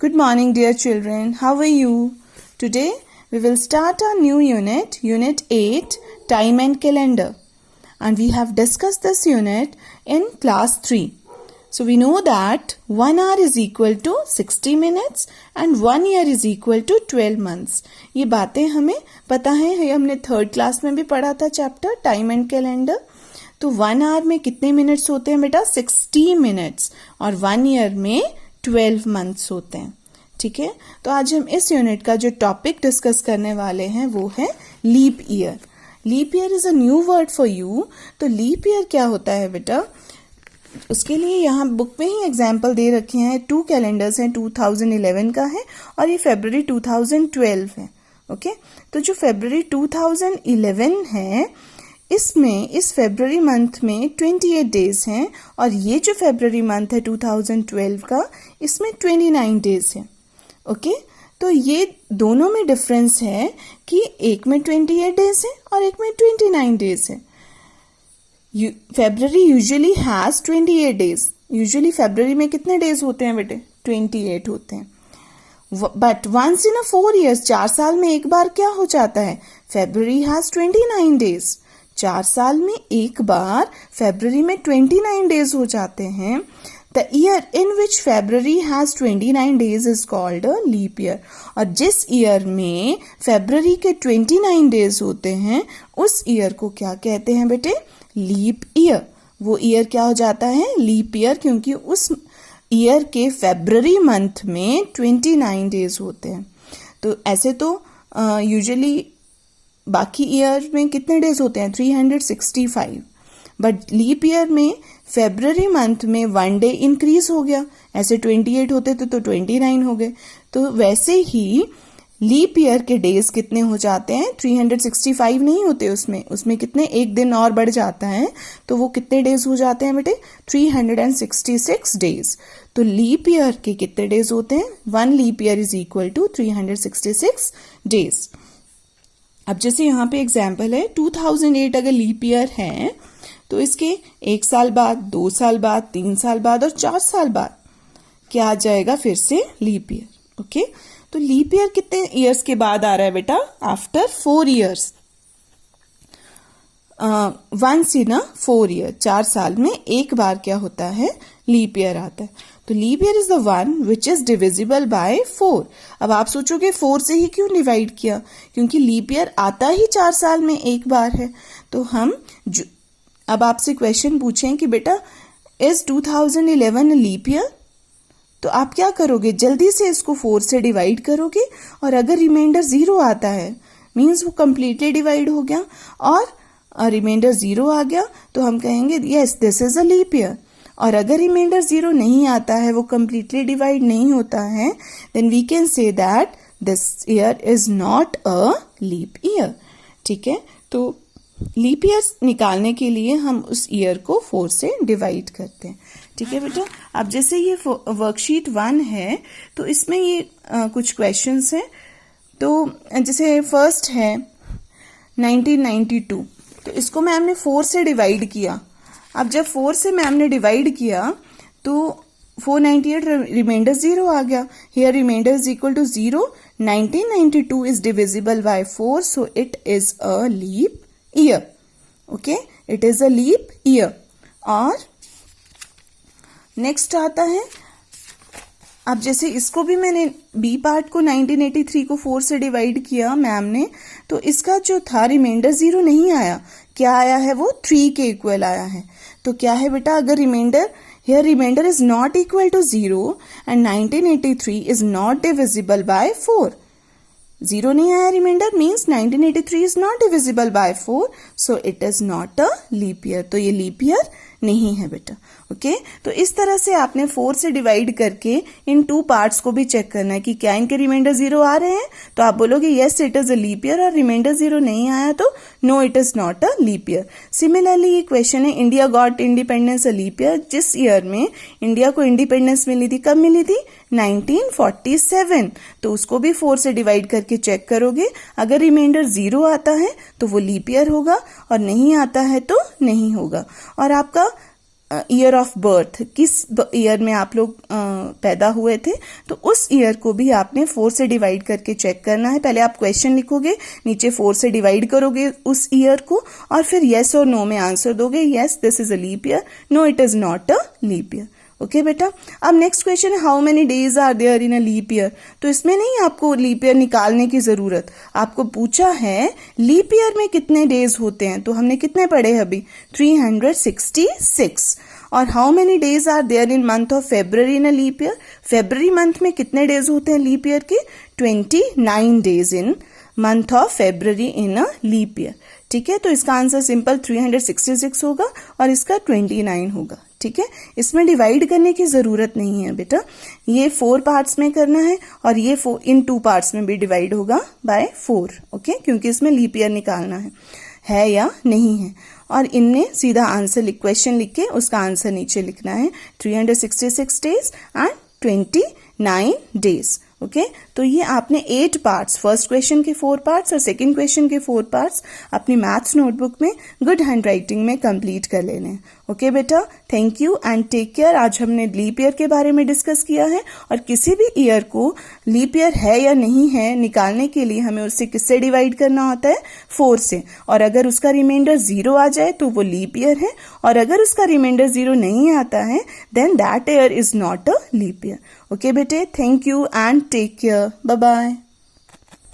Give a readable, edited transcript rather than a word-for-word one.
Good morning, dear children. How are you? Today we will start our new unit, Unit 8, Time and Calendar. And we have discussed this unit in class 3. So we know that 1 hour is equal to 60 minutes and 1 year is equal to 12 months. ये बातें हमें पता है, हमने 3rd class में भी पढ़ा था चैप्टर टाइम एंड कैलेंडर. तो 1 आवर में कितने मिनट्स होते हैं बेटा? 60 मिनट्स. और 1 ईयर में 12 मंथ्स होते हैं. ठीक है, तो आज हम इस यूनिट का जो टॉपिक डिस्कस करने वाले हैं वो है leap year. Leap year is a new word for you. तो लीप ईयर क्या होता है बेटा? उसके लिए यहाँ बुक में ही एग्जाम्पल दे रखे हैं. 2 कैलेंडर्स हैं, 2011 का है और ये फरवरी 2012 है. ओके, तो जो फरवरी 2011 है इसमें इस फरवरी मंथ में 28 डेज हैं और ये जो फरवरी मंथ है 2012 का इसमें 29 डेज है. ओके, तो ये दोनों में डिफरेंस है कि एक में 28 डेज है और एक में 29 डेज है. February usually has 28 days. Usually फरवरी में कितने डेज होते हैं बेटे? 28 होते हैं. But once in a 4 years, 4 साल में एक बार क्या हो जाता है? फरवरी हैज 29 डेज. 4 साल में एक बार फरवरी में 29 डेज हो जाते हैं. The year in which February has 29 days is called a leap year. और जिस ईयर में फरवरी के 29 डेज होते हैं उस ईयर को क्या कहते हैं बेटे? Leap year. वो ईयर क्या हो जाता है? लीप ईयर, क्योंकि उस ईयर के फरवरी मंथ में 29 डेज होते हैं. तो ऐसे तो यूजुअली बाकी ईयर में कितने डेज होते हैं? 365. बट लीप ईयर में फरवरी मंथ में 1 डे इंक्रीज हो गया. ऐसे 28 होते थे तो 29 हो गए. तो वैसे ही लीप ईयर के डेज कितने हो जाते हैं? 365 नहीं होते उसमें कितने एक दिन और बढ़ जाता है. तो वो कितने डेज हो जाते हैं बेटे? 366 डेज. तो लीप ईयर के कितने डेज होते हैं? 1 leap year is equal to 366 days. अब जैसे यहाँ पे एग्जाम्पल है 2008 अगर लीप ईयर है तो इसके 1 साल बाद, 2 साल बाद, 3 साल बाद और 4 साल बाद क्या आ जाएगा? फिर से लीप ईयर. ओके, तो लीप ईयर कितने ईयर्स के बाद आ रहा है बेटा? After 4 years. Once in a 4 year, 4 साल में एक बार क्या होता है? लीप ईयर आता है. तो leap year is the one which is divisible by 4. अब आप सोचोगे 4 से ही क्यों डिवाइड किया? क्योंकि लीप ईयर आता ही 4 साल में एक बार है. तो हम अब आपसे क्वेश्चन पूछें कि बेटा इज 2011 लीप ईयर, तो आप क्या करोगे? जल्दी से इसको 4 से डिवाइड करोगे और अगर रिमाइंडर 0 आता है मीन्स वो कंप्लीटली डिवाइड हो गया और रिमाइंडर 0 आ गया तो हम कहेंगे yes this is a leap year. और अगर रिमाइंडर 0 नहीं आता है, वो कंप्लीटली डिवाइड नहीं होता है, then we can say that this year is not a leap year. ठीक है, तो लीप ईयर निकालने के लिए हम उस ईयर को 4 से डिवाइड करते हैं. ठीक है बेटा, अब जैसे ये वर्कशीट 1 है तो इसमें ये कुछ क्वेश्चंस हैं. तो जैसे फर्स्ट है 1992, तो इसको मैम ने 4 से डिवाइड किया. अब जब 4 से मैम ने डिवाइड किया तो 498 रिमाइंडर 0 आ गया. Here remainder is equal to 0. 1992 is divisible by 4, so it is a leap year. Okay, it is a leap year. और नेक्स्ट आता है, अब जैसे इसको भी मैंने बी पार्ट को 1983 को 4 से डिवाइड किया मैम ने, तो इसका जो था रिमाइंडर 0 नहीं आया. क्या आया है? वो 3 के इक्वल आया है. तो क्या है बेटा? अगर remainder is not equal to 0 and 1983 is not divisible by 4. 0 नहीं आया remainder means 1983 is not divisible by 4, so it is not a leap year. तो ये लीप ईयर नहीं है बेटा. ओके, तो इस तरह से आपने 4 से डिवाइड करके इन 2 पार्ट्स को भी चेक करना है कि क्या इनके रिमाइंडर 0 आ रहे हैं. तो आप बोलोगे yes it is a leap year, और रिमाइंडर 0 नहीं आया तो no it is not a leap year. Similarly ये क्वेश्चन है India got independence a leap year. जिस ईयर में इंडिया को इंडिपेंडेंस मिली थी, कब मिली थी? 1947. तो उसको भी 4 से डिवाइड करके चेक करोगे. अगर रिमाइंडर 0 आता है तो वो लीप ईयर होगा और नहीं आता है तो नहीं होगा. और आपका ईयर ऑफ बर्थ, किस ईयर में आप लोग पैदा हुए थे, तो उस ईयर को भी आपने 4 से डिवाइड करके चेक करना है। पहले आप क्वेश्चन लिखोगे, नीचे 4 से डिवाइड करोगे उस ईयर को, और फिर येस और नो में आंसर दोगे। Yes this is a leap year, no it is not a leap year. Okay बेटा, अब नेक्स्ट क्वेश्चन है how many days are there in a leap year. तो इसमें नहीं आपको लीप ईयर निकालने की जरूरत, आपको पूछा है लीप ईयर में कितने डेज होते हैं। तो हमने कितने पढ़े अभी, 366। और how many days are there in month of February in a leap year, February month में कितने डेज होते हैं लीप ईयर के, 29 days in month of February in a leap year. ठीक है, तो इसका आंसर सिंपल 366 होगा और इसका 29 होगा। ठीक है, इसमें डिवाइड करने की जरूरत नहीं है बेटा, ये 4 पार्ट्स में करना है और ये इन 2 पार्ट्स में भी डिवाइड होगा बाय 4। ओके, क्योंकि इसमें लीप ईयर निकालना है या नहीं है। और इनमें सीधा आंसर क्वेश्चन लिख के उसका आंसर नीचे लिखना है, 366 डेज एंड 29 डेज। ओके, तो ये आपने 8 पार्ट्स, फर्स्ट क्वेश्चन के 4 पार्ट्स और सेकंड क्वेश्चन के 4 पार्ट्स अपनी मैथ्स नोटबुक में गुड हैंड राइटिंग में कंप्लीट कर लेने हैं। ओके बेटा, thank you and take care. आज हमने लीप ईयर के बारे में डिस्कस किया है और किसी भी ईयर को लीप ईयर है या नहीं है निकालने के लिए हमें उससे किससे डिवाइड करना होता है, 4 से। और अगर उसका रिमाइंडर 0 आ जाए तो वो लीप ईयर है, और अगर उसका रिमाइंडर 0 नहीं आता है then that year is not a leap year. Okay बेटे, thank you and take care, bye bye.